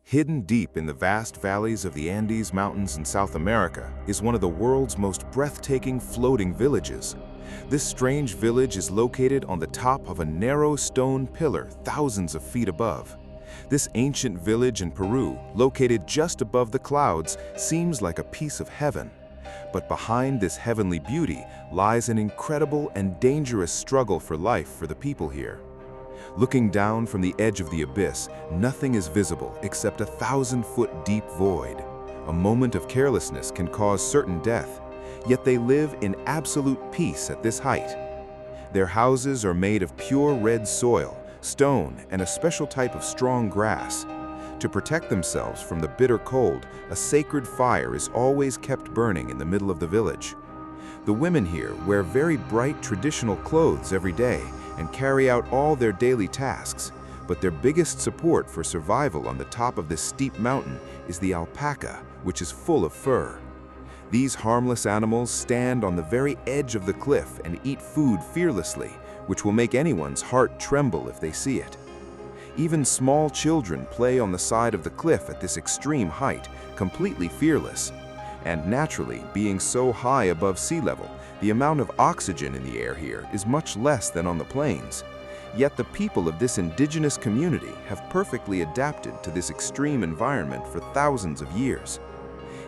Hidden deep in the vast valleys of the Andes Mountains in South America is one of the world's most breathtaking floating villages. This strange village is located on the top of a narrow stone pillar thousands of feet above. This ancient village in Peru, located just above the clouds, seems like a piece of heaven. But behind this heavenly beauty lies an incredible and dangerous struggle for life for the people here. Looking down from the edge of the abyss, nothing is visible except a 1,000-foot deep void. A moment of carelessness can cause certain death, yet they live in absolute peace at this height. Their houses are made of pure red soil, stone, and a special type of strong grass. To protect themselves from the bitter cold, a sacred fire is always kept burning in the middle of the village. The women here wear very bright traditional clothes every day and carry out all their daily tasks, but their biggest support for survival on the top of this steep mountain is the alpaca, which is full of fur. These harmless animals stand on the very edge of the cliff and eat food fearlessly, which will make anyone's heart tremble if they see it. Even small children play on the side of the cliff at this extreme height, completely fearless. And naturally, being so high above sea level, the amount of oxygen in the air here is much less than on the plains. Yet the people of this indigenous community have perfectly adapted to this extreme environment for thousands of years.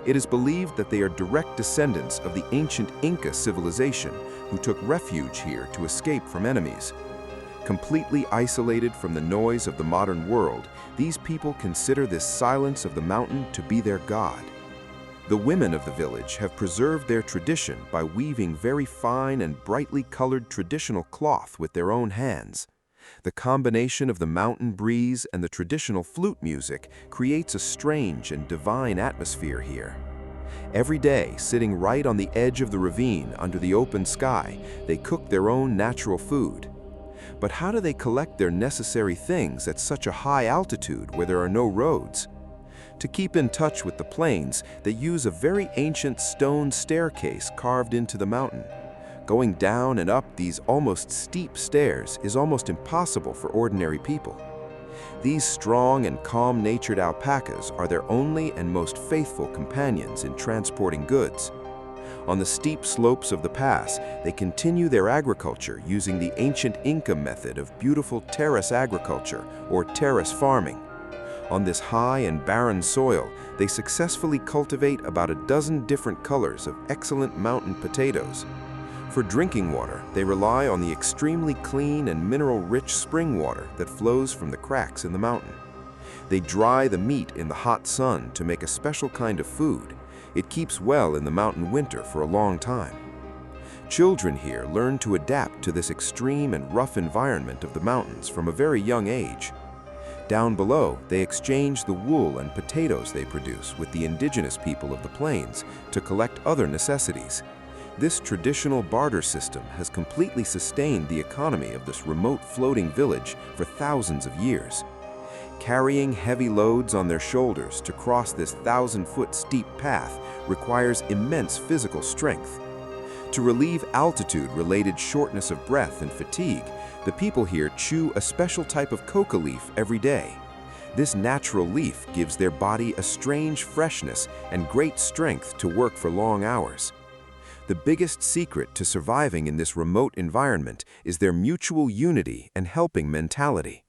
It is believed that they are direct descendants of the ancient Inca civilization who took refuge here to escape from enemies. Completely isolated from the noise of the modern world, these people consider this silence of the mountain to be their god. The women of the village have preserved their tradition by weaving very fine and brightly colored traditional cloth with their own hands. The combination of the mountain breeze and the traditional flute music creates a strange and divine atmosphere here. Every day, sitting right on the edge of the ravine under the open sky, they cook their own natural food. But how do they collect their necessary things at such a high altitude where there are no roads? To keep in touch with the plains, they use a very ancient stone staircase carved into the mountain. Going down and up these almost steep stairs is almost impossible for ordinary people. These strong and calm-natured alpacas are their only and most faithful companions in transporting goods. On the steep slopes of the pass, they continue their agriculture using the ancient Inca method of beautiful terrace agriculture or terrace farming. On this high and barren soil, they successfully cultivate about a dozen different colors of excellent mountain potatoes. For drinking water, they rely on the extremely clean and mineral-rich spring water that flows from the cracks in the mountain. They dry the meat in the hot sun to make a special kind of food. It keeps well in the mountain winter for a long time. Children here learn to adapt to this extreme and rough environment of the mountains from a very young age. Down below, they exchange the wool and potatoes they produce with the indigenous people of the plains to collect other necessities. This traditional barter system has completely sustained the economy of this remote floating village for thousands of years. Carrying heavy loads on their shoulders to cross this 1,000-foot steep path requires immense physical strength. To relieve altitude-related shortness of breath and fatigue, the people here chew a special type of coca leaf every day. This natural leaf gives their body a strange freshness and great strength to work for long hours. The biggest secret to surviving in this remote environment is their mutual unity and helping mentality.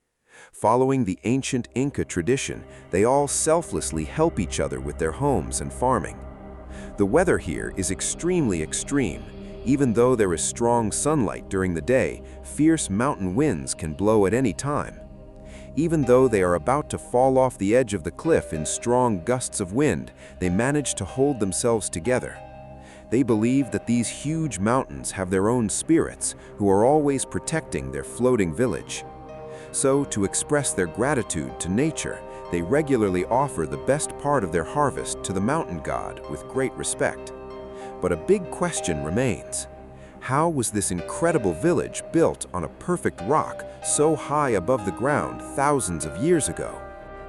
Following the ancient Inca tradition, they all selflessly help each other with their homes and farming. The weather here is extremely extreme. Even though there is strong sunlight during the day, fierce mountain winds can blow at any time. Even though they are about to fall off the edge of the cliff in strong gusts of wind, they manage to hold themselves together. They believe that these huge mountains have their own spirits who are always protecting their floating village. So, to express their gratitude to nature, they regularly offer the best part of their harvest to the mountain god with great respect. But a big question remains. How was this incredible village built on a perfect rock so high above the ground thousands of years ago?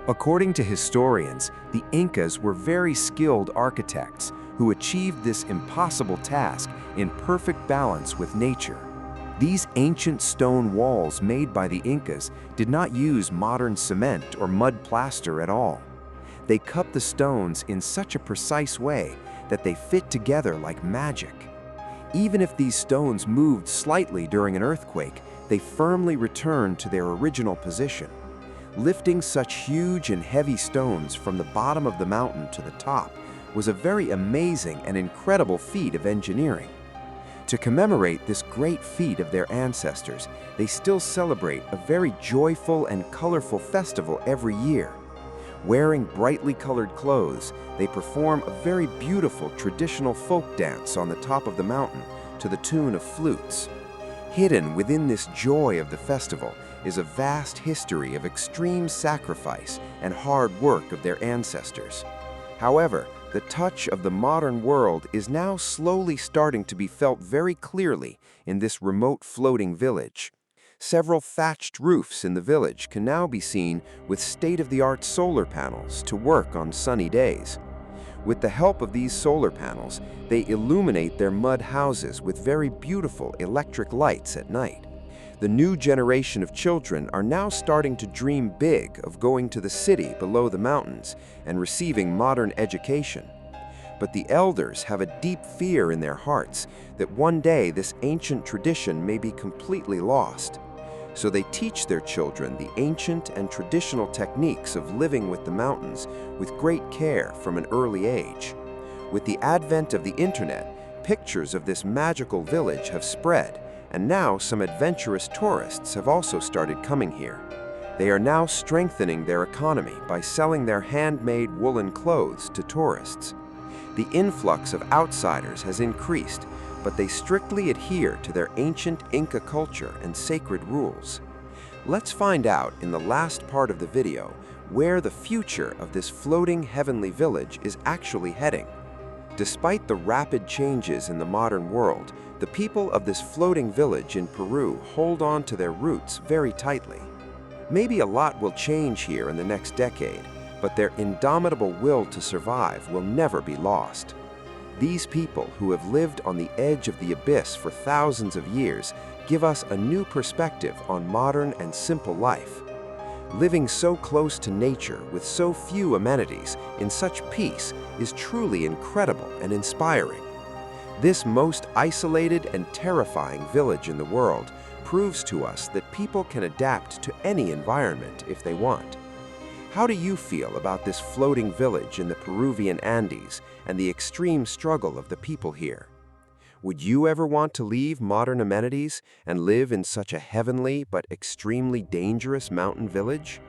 According to historians, the Incas were very skilled architects who achieved this impossible task in perfect balance with nature. These ancient stone walls made by the Incas did not use modern cement or mud plaster at all. They cut the stones in such a precise way that they fit together like magic. Even if these stones moved slightly during an earthquake, they firmly returned to their original position. Lifting such huge and heavy stones from the bottom of the mountain to the top was a very amazing and incredible feat of engineering. To commemorate this great feat of their ancestors, they still celebrate a very joyful and colorful festival every year. Wearing brightly colored clothes, they perform a very beautiful traditional folk dance on the top of the mountain to the tune of flutes. Hidden within this joy of the festival is a vast history of extreme sacrifice and hard work of their ancestors. However, the touch of the modern world is now slowly starting to be felt very clearly in this remote floating village. Several thatched roofs in the village can now be seen with state-of-the-art solar panels to work on sunny days. With the help of these solar panels, they illuminate their mud houses with very beautiful electric lights at night. The new generation of children are now starting to dream big of going to the city below the mountains and receiving modern education. But the elders have a deep fear in their hearts that one day this ancient tradition may be completely lost. So they teach their children the ancient and traditional techniques of living with the mountains with great care from an early age. With the advent of the internet, pictures of this magical village have spread, and now some adventurous tourists have also started coming here. They are now strengthening their economy by selling their handmade woolen clothes to tourists. The influx of outsiders has increased, but they strictly adhere to their ancient Inca culture and sacred rules. Let's find out in the last part of the video where the future of this floating heavenly village is actually heading. Despite the rapid changes in the modern world, the people of this floating village in Peru hold on to their roots very tightly. Maybe a lot will change here in the next decade, but their indomitable will to survive will never be lost. These people who have lived on the edge of the abyss for thousands of years give us a new perspective on modern and simple life. Living so close to nature with so few amenities in such peace is truly incredible and inspiring. This most isolated and terrifying village in the world proves to us that people can adapt to any environment if they want. How do you feel about this floating village in the Peruvian Andes and the extreme struggle of the people here? Would you ever want to leave modern amenities and live in such a heavenly but extremely dangerous mountain village?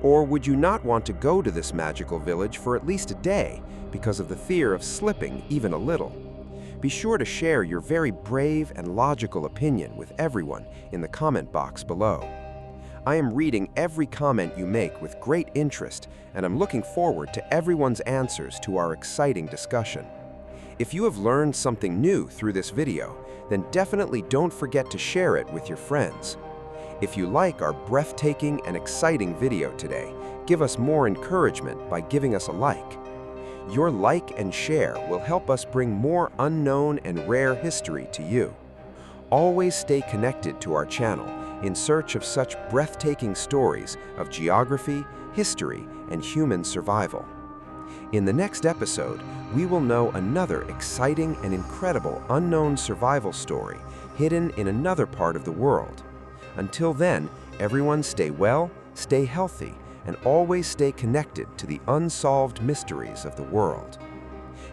Or would you not want to go to this magical village for at least a day because of the fear of slipping even a little? Be sure to share your very brave and logical opinion with everyone in the comment box below. I am reading every comment you make with great interest, and I'm looking forward to everyone's answers to our exciting discussion. If you have learned something new through this video, then definitely don't forget to share it with your friends. If you like our breathtaking and exciting video today, give us more encouragement by giving us a like. Your like and share will help us bring more unknown and rare history to you. Always stay connected to our channel in search of such breathtaking stories of geography, history, and human survival. In the next episode, we will know another exciting and incredible unknown survival story hidden in another part of the world. Until then, everyone stay well, stay healthy, and always stay connected to the unsolved mysteries of the world.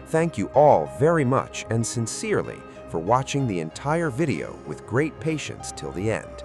Thank you all very much and sincerely for watching the entire video with great patience till the end.